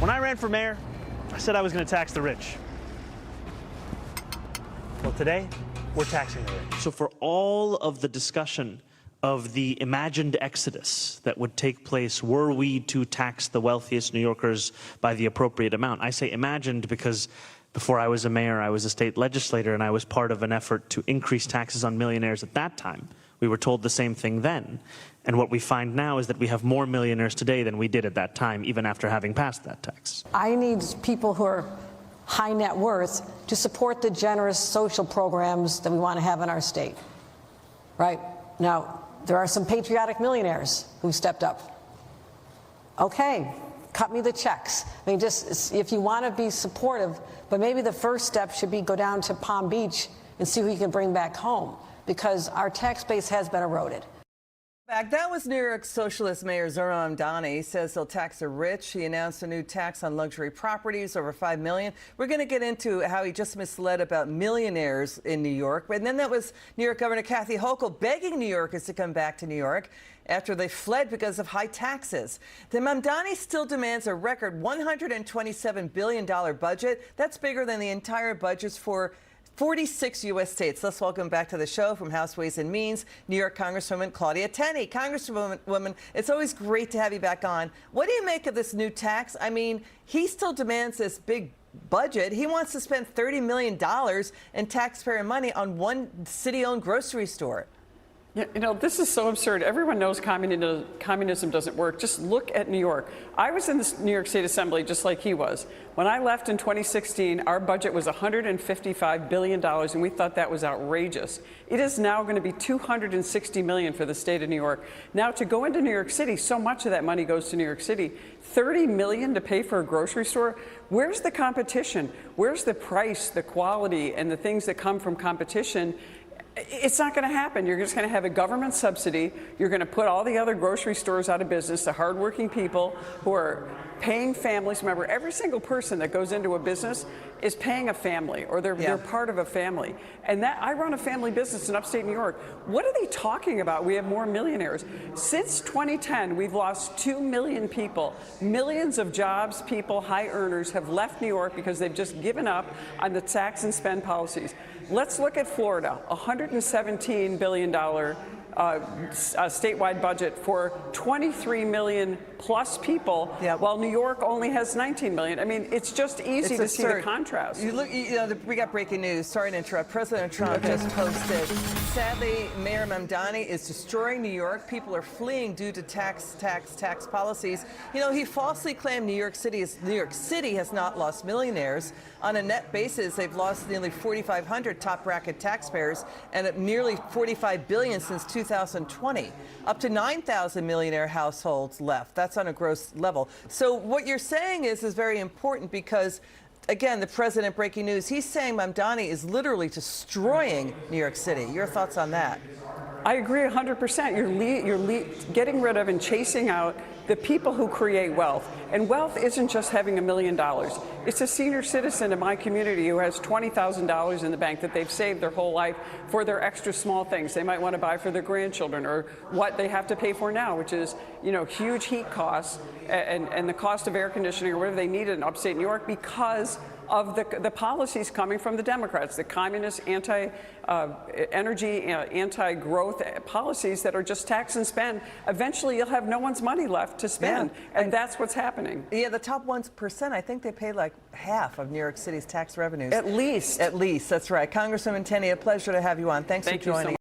When I ran for mayor, I said I was going to tax the rich. Well, today, we're taxing the rich. So for all of the discussion of the imagined exodus that would take place were we to tax the wealthiest New Yorkers by the appropriate amount, I say imagined because before I was a mayor, I was a state legislator, and I was part of an effort to increase taxes on millionaires at that time. We were told the same thing then. And what we find now is that we have more millionaires today than we did at that time, even after having passed that tax. I need people who are high net worth to support the generous social programs that we want to have in our state. Right? Now, there are some patriotic millionaires who've stepped up. Okay, cut me the checks. I mean, just if you want to be supportive, but maybe the first step should be go down to Palm Beach and see who you can bring back home, because our tax base has been eroded. That was New York Socialist Mayor Zohran. He says he'll tax the rich. He announced a new tax on luxury properties over $5 million. We're going to get into how he just misled about millionaires in New York. And then that was New York Governor Kathy Hochul begging New Yorkers to come back to New York after they fled because of high taxes. The Mamdani still demands a record $127 billion budget. That's bigger than the entire budgets for 46 U.S. states. Let's welcome back to the show from House Ways and Means, New York Congresswoman Claudia Tenney. Congresswoman, it's always great to have you back on. What do you make of this new tax? I mean, he still demands this big budget. He wants to spend $30 million in taxpayer money on one city-owned grocery store. Yeah, you know, this is so absurd. Everyone knows communism doesn't work. Just look at New York. I was in the New York State Assembly just like he was. When I left in 2016, our budget was $155 billion, and we thought that was outrageous. It is now going to be $260 million for the state of New York. Now, to go into New York City, so much of that money goes to New York City. $30 million to pay for a grocery store? Where's the competition? Where's the price, the quality, and the things that come from competition? It's not going to happen. You're just going to have a government subsidy. You're going to put all the other grocery stores out of business, the hardworking people who are paying families. Remember, every single person that goes into a business is paying a family, or they're part of a family. And that, I run a family business in upstate New York. What are they talking about? We have more millionaires. Since 2010, we've lost 2 million people. Millions of jobs, people, high earners have left New York because they've just given up on the tax and spend policies. Let's look at Florida, $117 billion statewide budget for 23 million plus people, while New York only has 19 million. I mean, it's just easy to see the contrast. You know, we got breaking news. Sorry to interrupt. President Trump just posted, sadly, Mayor Mamdani is destroying New York. People are fleeing due to tax policies. You know, he falsely claimed New York City has not lost millionaires. On a net basis, they've lost nearly 4,500 top bracket taxpayers and at nearly $45 billion since 2020. Up to 9,000 millionaire households left. That's on a gross level. So what you're saying is very important because, again, the president, breaking news, he's saying Mamdani is literally destroying New York City. Your thoughts on that? I agree 100%. You're getting rid of and chasing out the people who create wealth. And wealth isn't just having $1 million. It's a senior citizen in my community who has $20,000 in the bank that they've saved their whole life for their extra small things they might want to buy for their grandchildren, or what they have to pay for now, which is, you know, huge heat costs and the cost of air conditioning or whatever they need in upstate New York because of the policies coming from the Democrats, the communist, anti-energy, anti-growth policies that are just tax and spend. Eventually, you'll have no one's money left to spend, and that's what's happening. Yeah, the top 1%, I think they pay like half of New York City's tax revenues. At least. At least, that's right. Congresswoman Tenney, a pleasure to have you on. Thanks for joining us.